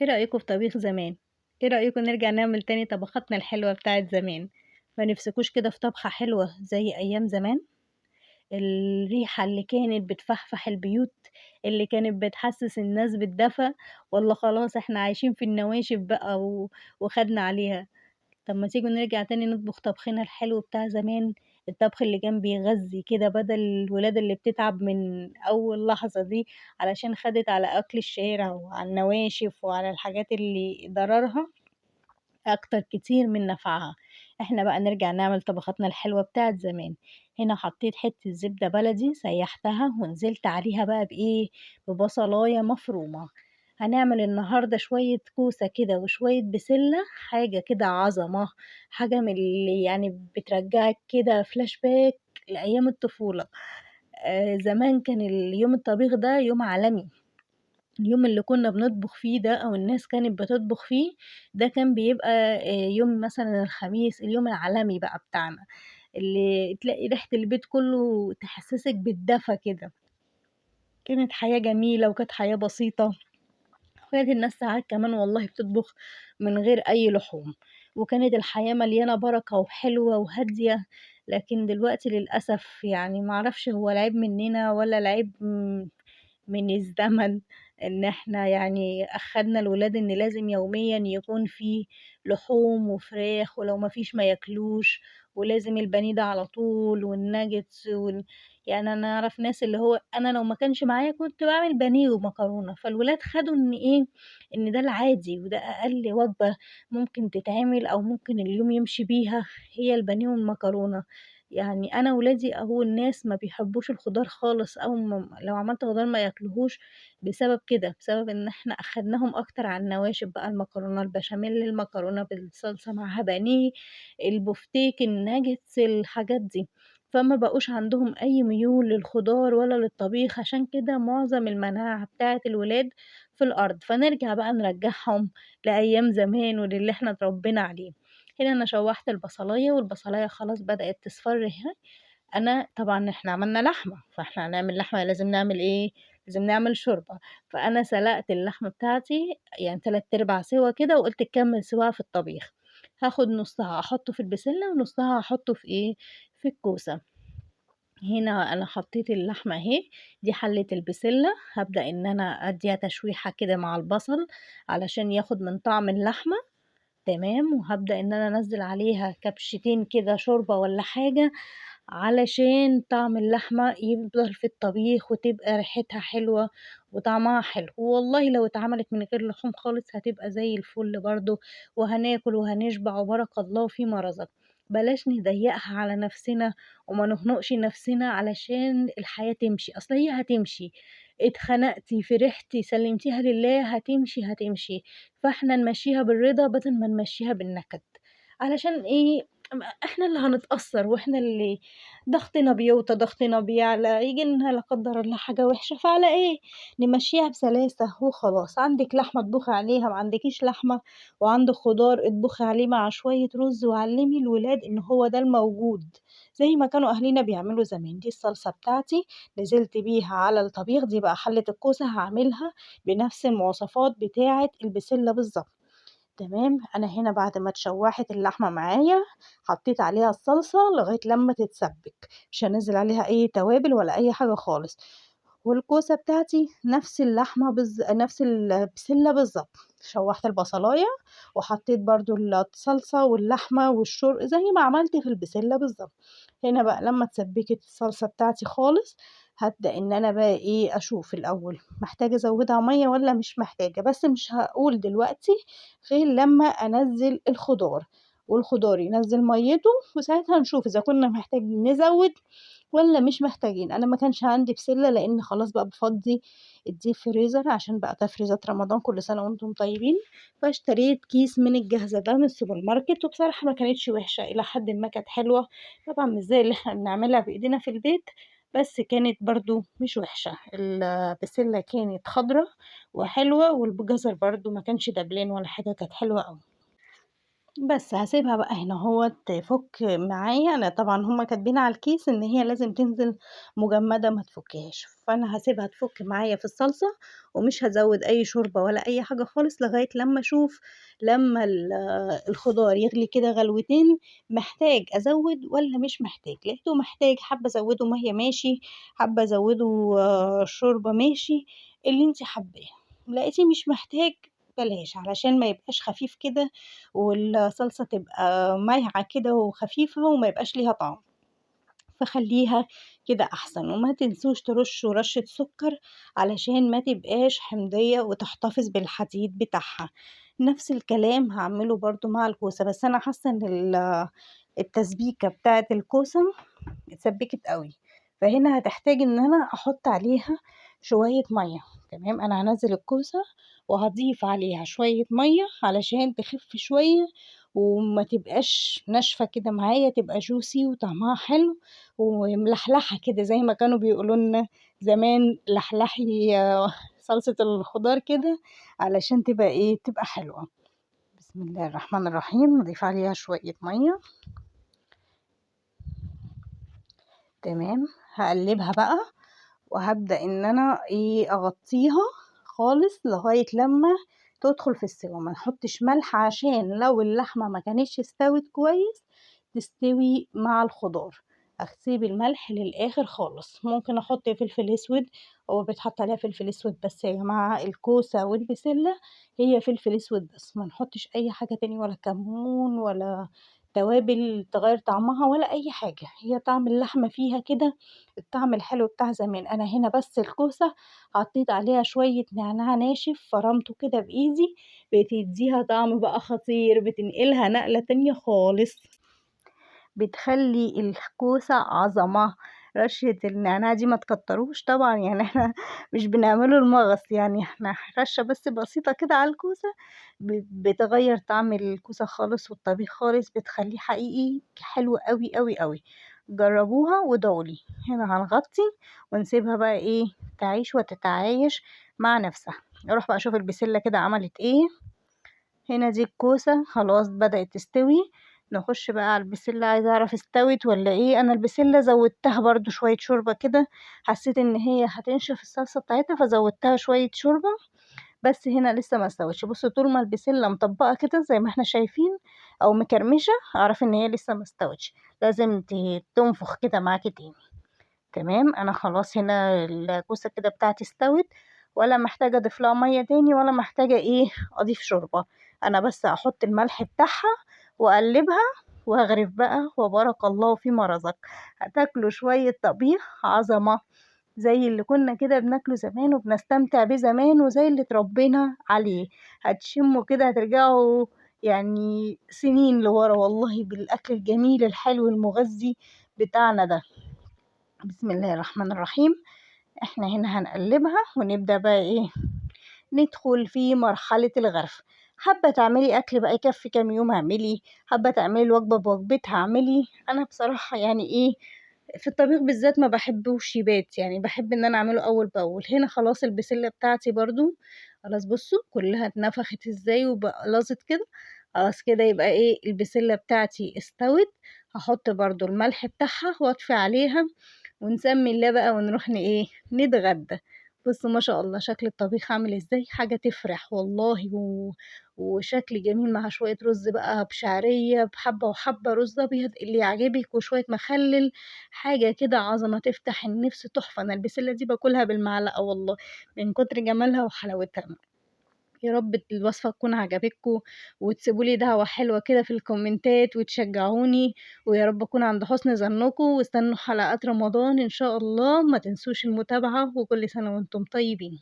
إيه رأيكم في طبيخ زمان؟ إيه رأيكم نرجع نعمل تاني طبخاتنا الحلوة بتاعة زمان؟ ما نفسكوش كده في طبخة حلوة زي أيام زمان؟ الريحة اللي كانت بتفحفح البيوت، اللي كانت بتحسس الناس بالدفا، والّا خلاص إحنا عايشين في النواشف بقى وخدنا عليها؟ طب ما تيجوا نرجع تاني نطبخ طبخنا الحلو بتاع زمان، الطبخ اللي كان بيغذّي كده بدل الولاد اللي بتتعب من أول لحظة دي علشان خدِت على أكل الشارع وعلى النواشف وعلى الحاجات اللي ضررها أكتر كتير من نفعها. إحنا بقى نرجع نعمل طبخاتنا الحلوة بتاعة زمان. هنا حطيت حتة زبدة بلدي سيّحتها ونزلت عليها بقى بإيه، ببصلاية مفرومة. هنعمل النهارده شوية كوسة كده وشوية بسلة، حاجة كده عظمة، حاجة من اللي يعني بترجّعِك كده flashback لأيام الطفولة. زمان كان يوم الطبيخ ده يوم عالمي. اليوم اللي كنا بنطبخ فيه ده أو الناس كانت بتطبخ فيه، ده كان بيبقى يوم مثلًا الخميس، اليوم العالمي بقى بتاعنا، اللي تلاقي ريحة البيت كلّه تحسّسِك بالدفا كده. كانت حياة جميلة وكانت حياة بسيطة، وكانت الناس ساعات كمان والله بتطبخ من غير أي لحوم، وكانت الحياة مليانة بركة وحلوة وهادية. لكن دلوقتي للأسف يعني ما أعرفش هو العيب مننا والّا العيب من الزمن، إن إحنا يعني أخّدنا الولاد إن لازم يوميًا يكون في لحوم وفراخ، ولو ما فيش ما ياكلوش، ولازم البانيه ده على طول والnuggets يعني أنا أعرف ناس اللي هو أنا لو ما كانش معايا كنت باعمل بانيه ومكرونة، فالولاد خدوا إن إيه، إن ده العادي وده أقل وجبة ممكن تتعمل أو ممكن اليوم يمشي بيها هي البانيه والمكرونة. يعني أنا ولادي أهو الناس ما بيحبوش الخضار خالص أو لو عملت خضار ما ياكلوهوش بسبب كده، بسبب إن إحنا أخدناهم أكتر على النواشف بقى المكرونة البشاميل، المكرونة بالصلصة معاها بانيه، البفتيك، الناجتس، الحاجات دي، فما بقوش عندهم أي ميول للخضار ولا للطبيخ، عشان كده معظم المناعة بتاعة الولاد في الأرض، فنرجع بقى نرجّعهم لأيام زمان وللي إحنا اتربينا عليه. هنا أنا شوّحت البصلاية والبصلاية خلاص بدأت تصفر أهي. أنا طبعًا إحنا عملنا لحمة، فإحنا هنعمل لحمة لازم نعمل إيه، لازم نعمل شوربة، فأنا سلقت اللحمة بتاعتي يعني 3/4 سِوَى كده وقُلت تكمّل سِوَاها في الطبيخ، هاخد نُصّها أحطّه في البسلة ونُصّها هاحطّه في إيه، في الكوسة. هنا أنا حطيت اللحمة أهي، دي حلة البسلة، هابدأ إن أنا أدّيها تشويحة كده مع البصل علشان ياخد من طعم اللحمة. تمام، وهابدأ إن أنا أنزّل عليها كبشتين كده شوربة والّا حاجة، علشان طعم اللحمة يفضل في الطبيخ وتبقى ريحتها حلوة وطعمها حلو، والله لو اتعملت من غير لحوم خالص هتبقى زي الفل برضه، وهناكل وهنشبع وبارك الله فيما رزق. بلاش نضيّقها على نفسنا وما نخنقش نفسنا علشان الحياة تمشي، أصل هي هتمشي، اتخنقتِ، فرحتِ، سلمتيها لله هتمشي، هتمشي. فإحنا نمشّيها بالرضا بدل ما نمشّيها بالنكد، علشان إيه، إحنا اللي هنتأثّر وإحنا اللي ضغطنا بيوطى، ضغطنا بيعلى، ييجي لنا لا قدّر الله حاجة وِحشة، فعلى إيه، نمشّيها بسلاسة وخلاص، عندِك لحمة اطبخي عليها، ما عندكيش لحمة وعندِك خضار اطبخي عليه مع شوية رُز وعلّمي الولاد إن هو ده الموجود، زي ما كانوا أهالينا بيعملوا زمان. دي الصلصة بتاعتي نزلت بيها على الطبيخ، دي بقى حلة الكوسة هاعملها بنفس المواصفات بتاعة البسلة بالضبط. تمام، أنا هنا بعد ما اتشوّحت اللحمة معايا، حطيت عليها الصلصة لغاية لمّا تتسبِّك، مش هانزّل عليها أي توابل ولا أي حاجة خالص، والكوسة بتاعتي نفس اللحمة نفس البسلة بالضبط، شوّحت البصلاية وحطيت برضه الصلصة واللحمة زي ما عملت في البسلة بالضبط. هنا بقى لمّا اتسبِّكت الصلصة بتاعتي خالص، هابدأ إن أنا بقى إيه، أشوف الأول محتاجة أزوّدها مَيّة والّا مش محتاجة، بس مش هاقول دلوقتي غير لمّا أنزّل الخضار، والخضار ينزّل مَيّته، وساعتها نشوف إذا كنا محتاجين نزوّد والّا مش محتاجين. أنا ما كانش عندي بسلة لإن خلاص بقى بافضّي الdeep freezer عشان بقى تفريزات رمضان كل سنة وأنتم طيبين، فاشتريت كيس من الجاهزة ده من السوبر ماركت، وبصراحة ما كانتش وحشة إلى حدٍ ما كانت حلوة، طبعًا مش زي اللي إحنا بنعملها بإيدينا في البيت، بس كانت برضه مش وحشة. البسلة كانت خضرا وحلوة، والجزر برضه ما كانش دبلان ولا حاجة، كانت حلوة أوي. بس هاسيبها بقى هنا أهوّة تفُك معايا، أنا طبعًا هُم كاتبين على الكيس إن هي لازم تنزل مجمدة ما تفُكِّهاش، فأنا هاسيبها تفُك معايا في الصلصة، ومش هازوّد أي شوربة ولا أي حاجة خالص لغاية لمّا أشوف لمّا الخضار يغلي كده غلوتين، محتاج أزوّد والّا مش محتاج، لقيته محتاج حابة أزوّده مَيّة ماشي، حابة أزوّده شوربة ماشي، اللي أنتِ حاباه، لقيتيه مش محتاج بلاش، علشان ما يبقاش خفيف كده والصلصة تبقى مايعة كده وخفيفة وما يبقاش ليها طعم، فخلّيها كده أحسن، وما تنسوش ترشوا رشة سكر علشان ما تبقاش حمضية وتحتفظ بالحديد بتاعها، نفس الكلام هاعمله برضه مع الكوسة، بس أنا حاسة إن التسبيكة بتاعة الكوسة اتسبِّكت أوي، فهنا هتحتاج إن أنا أحُط عليها شوية مَيّة، تمام، أنا هانزّل الكوسة وهاضيف عليها شوية مَيّة علشان تخِف شوية وما تبقاش ناشفة كده معايا، تبقى juicy وطعمها حلو وملحلحة كده زي ما كانوا بيقولوا لنا زمان لحلحي صلصة الخضار كده علشان تبقى إيه، تبقى حلوة. بسم الله الرحمن الرحيم، نضيف عليها شوية مَيّة. تمام، هاقلّبها بقى وهابدأ إن أنا أغطّيها خالص لغاية لمّا تدخل في السِوَى، ما نحطّش ملح عشان لو اللحمة ما كانتش استوت كويس تستوي مع الخضار، هاسيب الملح للآخر خالص، ممكن أحط فلفل أسود، هو بيتحط عليها فلفل أسود بس يا جماعة الكوسة والبسلة هي فلفل أسود بس، ما نحطّش أي حاجة تاني ولا كمون ولا توابل تغيّر طعمها ولا أي حاجة، هي طعم اللحمة فيها كده الطعم الحلو بتاع زمان، أنا هنا بس الكوسة حطيت عليها شوية نعناع ناشف فرمته كده بإيدي، بتدّيها طعم بقى خطير، بتنقلها نقلة تانية خالص. بتخلّي الكوسة عظمة، رشة النعناع دي ما تكتروش طبعًا يعني إحنا مش بنعمله لمَغَص يعني إحنا رشة بس بسيطة كده على الكوسة بتغيّر طعم الكوسة خالص والطبيخ خالص، بتخلّيه حقيقي حلو أوي، أوي، أوي، جرّبوها وادعوا لي. هنا هنغطّي ونسيبها بقى تعيش وتتعايش مع نفسها، أروح بقى أشوف البسلة كده عملت إيه. هنا دي الكوسة خلاص بدأت تستوي، نخش بقى على البسلة عايزة أعرف استوت والّا إيه، أنا البسلة زوّدتها برضه شوية شوربة كده، حسيت إن هي هتنشف الصلصة بتاعتها فزوّدتها شوية شوربة، بس هنا لسه ما استوتش، بُصّوا طول ما البسلة مطبّقة كده زي ما إحنا شايفين أو مكرمشة اعرفي إن هي لسه ما استوتش، لازم تنفخ كده معاكِ تاني. تمام، أنا خلاص هنا الكوسة كده بتاعتي استوت، ولا محتاجة أضيف لها مَيّة تاني ولا محتاجة أضيف شوربة، أنا بس هاحط الملح بتاعها وأقلّبها وأغرف بقى وبارك الله فيما رزق، هتاكلوا شوية طبيخ عظمة، زي اللي كنا كده بناكله زمان وبنستمتع بيه زمان وزي اللي اتربينا عليه، هتشموا كده هترجعوا يعني سنين لورا والله بالأكل الجميل الحلو المغذي بتاعنا ده. بسم الله الرحمن الرحيم، إحنا هنا هنقلّبها ونبدأ بقى ندخل في مرحلة الغرف، حابة تعملي أكل بقى يكفّي كام يوم اعملي، حابة تعملي الوجبة بوجبتها اعملي، أنا بصراحة يعني في الطبيخ بالذات ما باحبوش يبات، يعني باحب إن أنا أعمله أول بأول، هنا خلاص البسلة بتاعتي برضه خلاص بُصّوا كلّها اتنفخت إزاي وبقلظت كده، خلاص كده يبقى البسلة بتاعتي استوت، هاحط برضه الملح بتاعها وأطفي عليها ونسمّي الله بقى ونروح نتغدى. بُصّوا ما شاء الله شكل الطبيخ عامل إزاي، حاجة تفرح والله وشكل جميل مع شوية رُز بقى بشعرية بحبّة وحبّة رُز أبيض اللي يعجبِك وشوية مخلِّل، حاجة كده عظمة تفتح النِفس تحفة، أنا البسلة دي باكلها بالمعلقة والله من كتر جمالها وحلاوتها. يا رب الوصفة تكون عجبتكم وتسيبوا لي دعوة حلوة كده في الكومنتات وتشجعوني، ويا رب أكون عند حُسن ظنكم، واستنوا حلقات رمضان إن شاء الله، ما تنسوش المتابعة، وكل سنة وأنتم طيبين.